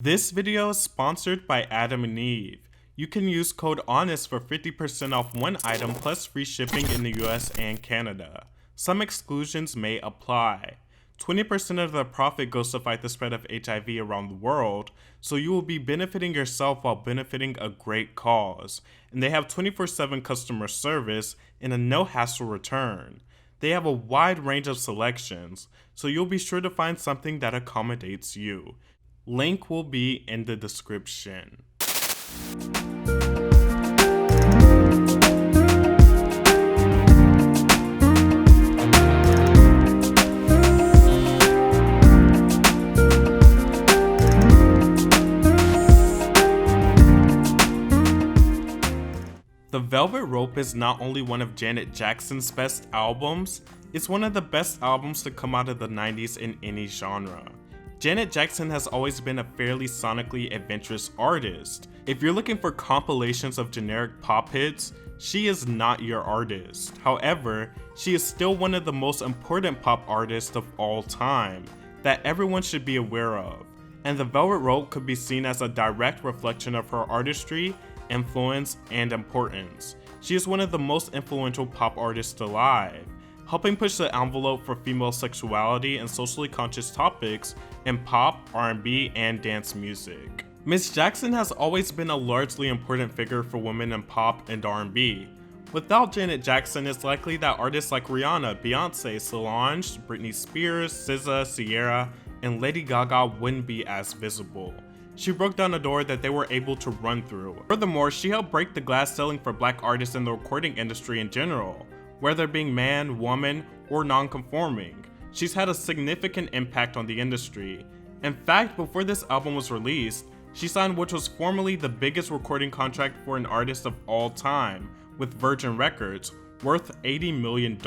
This video is sponsored by Adam and Eve. You can use code HONEST for 50% off one item plus free shipping in the US and Canada. Some exclusions may apply. 20% of the profit goes to fight the spread of HIV around the world, so you will be benefiting yourself while benefiting a great cause. And they have 24/7 customer service and a no-hassle return. They have a wide range of selections, so you'll be sure to find something that accommodates you. Link will be in the description. The Velvet Rope is not only one of Janet Jackson's best albums, it's one of the best albums to come out of the 90s in any genre. Janet Jackson has always been a fairly sonically adventurous artist. If you're looking for compilations of generic pop hits, she is not your artist. However, she is still one of the most important pop artists of all time that everyone should be aware of, and The Velvet Rope could be seen as a direct reflection of her artistry, influence, and importance. She is one of the most influential pop artists alive, helping push the envelope for female sexuality and socially conscious topics in pop, R&B, and dance music. Miss Jackson has always been a largely important figure for women in pop and R&B. Without Janet Jackson, it's likely that artists like Rihanna, Beyonce, Solange, Britney Spears, SZA, Ciara, and Lady Gaga wouldn't be as visible. She broke down a door that they were able to run through. Furthermore, she helped break the glass ceiling for black artists in the recording industry in general, whether being man, woman, or non-conforming. She's had a significant impact on the industry. In fact, before this album was released, she signed what was formerly the biggest recording contract for an artist of all time, with Virgin Records, worth $80 million.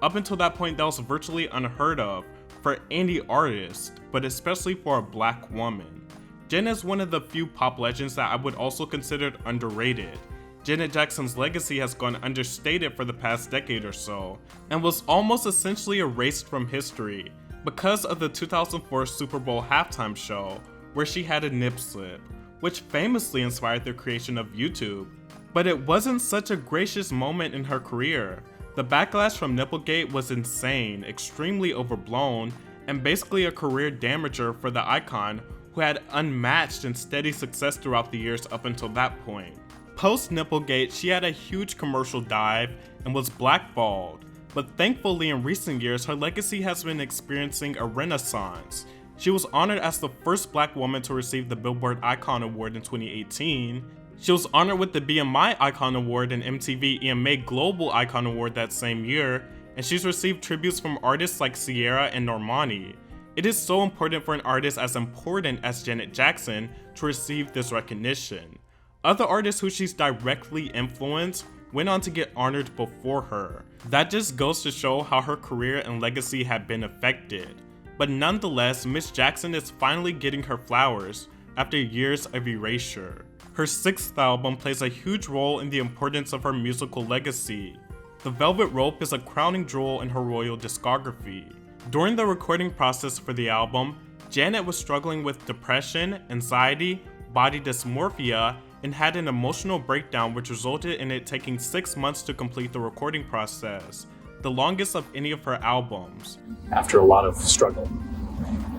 Up until that point, that was virtually unheard of for any artist, but especially for a black woman. Janet is one of the few pop legends that I would also consider underrated. Janet Jackson's legacy has gone understated for the past decade or so, and was almost essentially erased from history because of the 2004 Super Bowl halftime show, where she had a nip slip, which famously inspired the creation of YouTube. But it wasn't such a gracious moment in her career. The backlash from Nipplegate was insane, extremely overblown, and basically a career damager for the icon who had unmatched and steady success throughout the years up until that point. Post Nipplegate, she had a huge commercial dive and was blackballed, but thankfully in recent years her legacy has been experiencing a renaissance. She was honored as the first black woman to receive the Billboard Icon Award in 2018. She was honored with the BMI Icon Award and MTV EMA Global Icon Award that same year, and she's received tributes from artists like Ciara and Normani. It is so important for an artist as important as Janet Jackson to receive this recognition. Other artists who she's directly influenced went on to get honored before her. That just goes to show how her career and legacy have been affected. But nonetheless, Miss Jackson is finally getting her flowers after years of erasure. Her sixth album plays a huge role in the importance of her musical legacy. The Velvet Rope is a crowning jewel in her royal discography. During the recording process for the album, Janet was struggling with depression, anxiety, body dysmorphia, and had an emotional breakdown which resulted in it taking 6 months to complete the recording process, the longest of any of her albums. After a lot of struggle,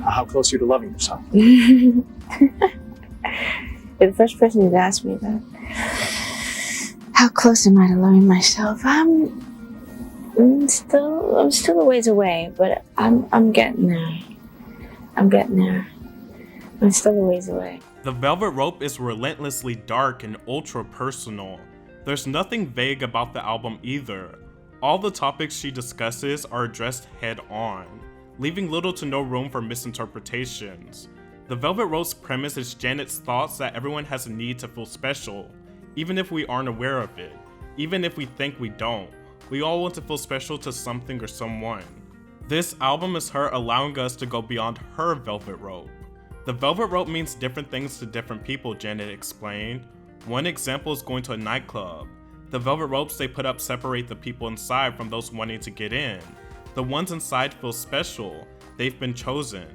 how close are you to loving yourself? You're the first person to ask me that. How close am I to loving myself? I'm still a ways away, but I'm getting there. I'm still a ways away. The Velvet Rope is relentlessly dark and ultra personal. There's nothing vague about the album either. All the topics she discusses are addressed head on, leaving little to no room for misinterpretations. The Velvet Rope's premise is Janet's thoughts that everyone has a need to feel special, even if we aren't aware of it, even if we think we don't. We all want to feel special to something or someone. This album is her allowing us to go beyond her Velvet Rope. The Velvet Rope means different things to different people, Janet explained. One example is going to a nightclub. The velvet ropes they put up separate the people inside from those wanting to get in. The ones inside feel special. They've been chosen.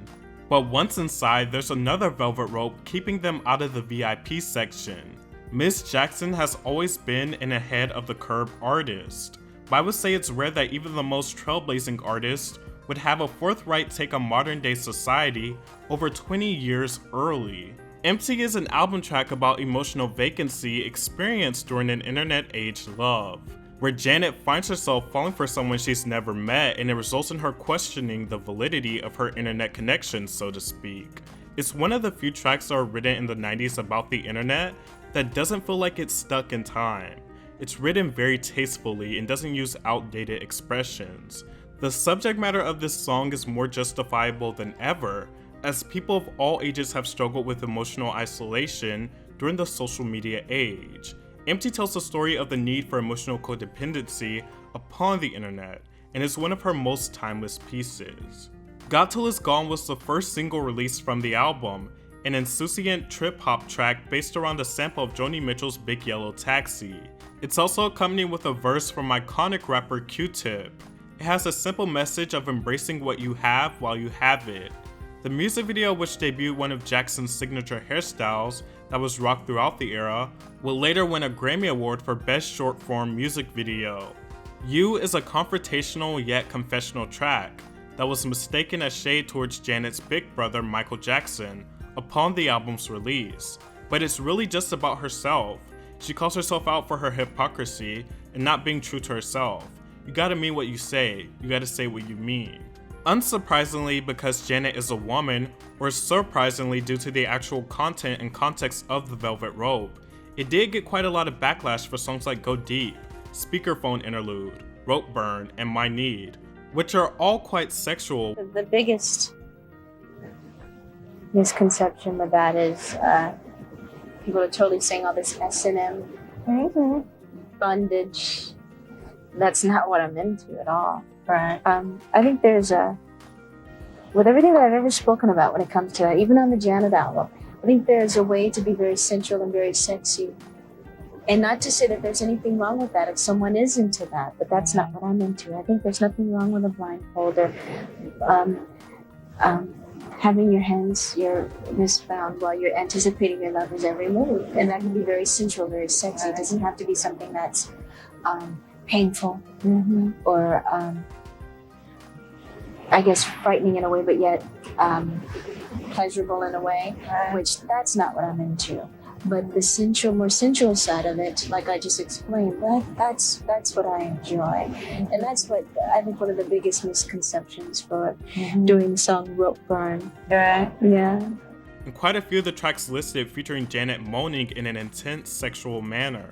But once inside, there's another velvet rope keeping them out of the VIP section. Miss Jackson has always been an ahead of the curve artist, but I would say it's rare that even the most trailblazing artists would have a forthright take on modern day society over 20 years early. Empty is an album track about emotional vacancy experienced during an internet age love, where Janet finds herself falling for someone she's never met, and it results in her questioning the validity of her internet connection, so to speak. It's one of the few tracks that are written in the 90s about the internet that doesn't feel like it's stuck in time. It's written very tastefully and doesn't use outdated expressions. The subject matter of this song is more justifiable than ever, as people of all ages have struggled with emotional isolation during the social media age. Empty tells the story of the need for emotional codependency upon the internet, and is one of her most timeless pieces. Got Till It's Gone was the first single released from the album, an insouciant trip-hop track based around a sample of Joni Mitchell's Big Yellow Taxi. It's also accompanied with a verse from iconic rapper Q-Tip. It has a simple message of embracing what you have while you have it. The music video, which debuted one of Jackson's signature hairstyles that was rocked throughout the era, will later win a Grammy Award for Best Short Form Music Video. You is a confrontational yet confessional track that was mistaken as shade towards Janet's big brother Michael Jackson upon the album's release, but it's really just about herself. She calls herself out for her hypocrisy and not being true to herself. You gotta mean what you say, you gotta say what you mean. Unsurprisingly, because Janet is a woman, or surprisingly due to the actual content and context of the Velvet Rope, it did get quite a lot of backlash for songs like Go Deep, Speakerphone Interlude, Rope Burn, and My Need, which are all quite sexual. The biggest misconception with that is people are totally saying all this S&M bondage. That's not what I'm into at all. Right. I think there's with everything that I've ever spoken about when it comes to that, even on the Janet album, I think there's a way to be very sensual and very sexy. And not to say that there's anything wrong with that if someone is into that, but that's not what I'm into. I think there's nothing wrong with a blindfold or having your wrist bound while you're anticipating your lover's every move. And that can be very sensual, very sexy. It doesn't have to be something that's painful or I guess frightening in a way, but yet pleasurable in a way, which that's not what I'm into. But the sensual, more sensual side of it, like I just explained, that's what I enjoy. And that's what I think one of the biggest misconceptions for doing the song Rope Burn. Right. Yeah. And quite a few of the tracks listed featuring Janet moaning in an intense sexual manner.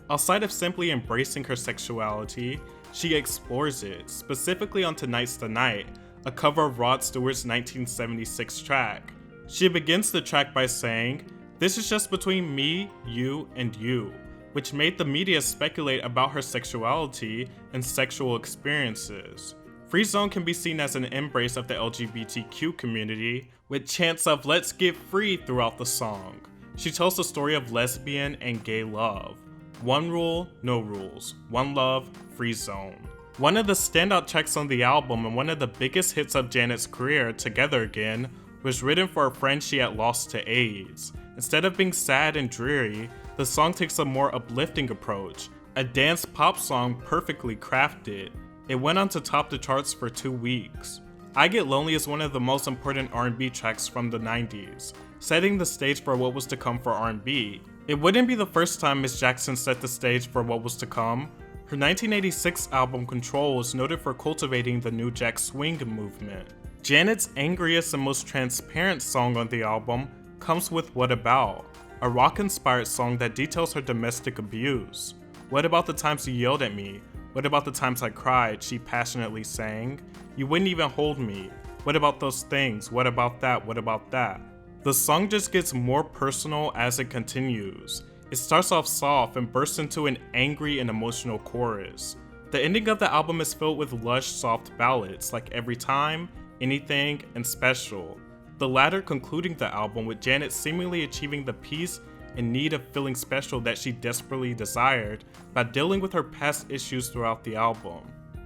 Outside of simply embracing her sexuality, she explores it, specifically on Tonight's the Night, a cover of Rod Stewart's 1976 track. She begins the track by saying, "This is just between me, you, and you," which made the media speculate about her sexuality and sexual experiences. Free Zone can be seen as an embrace of the LGBTQ community, with chants of "Let's get free" throughout the song. She tells the story of lesbian and gay love. One rule, no rules. One love, free zone. One of the standout tracks on the album and one of the biggest hits of Janet's career, Together Again, was written for a friend she had lost to AIDS. Instead of being sad and dreary, the song takes a more uplifting approach, a dance pop song perfectly crafted. It went on to top the charts for 2 weeks. I Get Lonely is one of the most important R&B tracks from the 90s, setting the stage for what was to come for R&B. It wouldn't be the first time Miss Jackson set the stage for what was to come. Her 1986 album Control was noted for cultivating the New Jack Swing movement. Janet's angriest and most transparent song on the album comes with What About, a rock-inspired song that details her domestic abuse. "What about the times you yelled at me? What about the times I cried?" she passionately sang. "You wouldn't even hold me. What about those things? What about that? What about that?" The song just gets more personal as it continues. It starts off soft and bursts into an angry and emotional chorus. The ending of the album is filled with lush, soft ballads like Every Time, Anything, and Special, the latter concluding the album with Janet seemingly achieving the peace and need of feeling special that she desperately desired by dealing with her past issues throughout the album.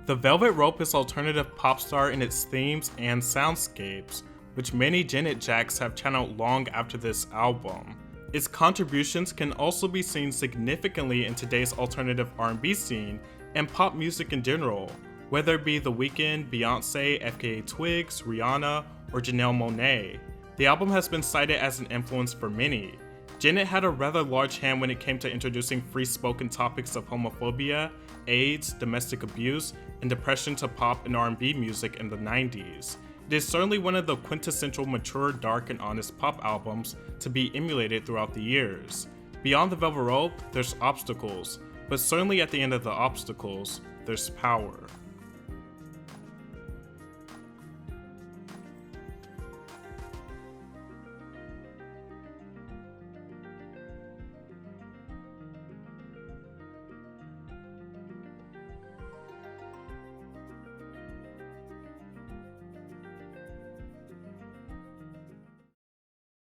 The Velvet Rope is alternative pop star in its themes and soundscapes, which many Janet Jacks have channeled long after this album. Its contributions can also be seen significantly in today's alternative R&B scene and pop music in general, whether it be The Weeknd, Beyonce, FKA Twigs, Rihanna, or Janelle Monáe. The album has been cited as an influence for many. Janet had a rather large hand when it came to introducing free-spoken topics of homophobia, AIDS, domestic abuse, and depression to pop and R&B music in the 90s. It is certainly one of the quintessential mature, dark, and honest pop albums to be emulated throughout the years. Beyond the Velvet Rope, there's obstacles, but certainly at the end of the obstacles, there's power.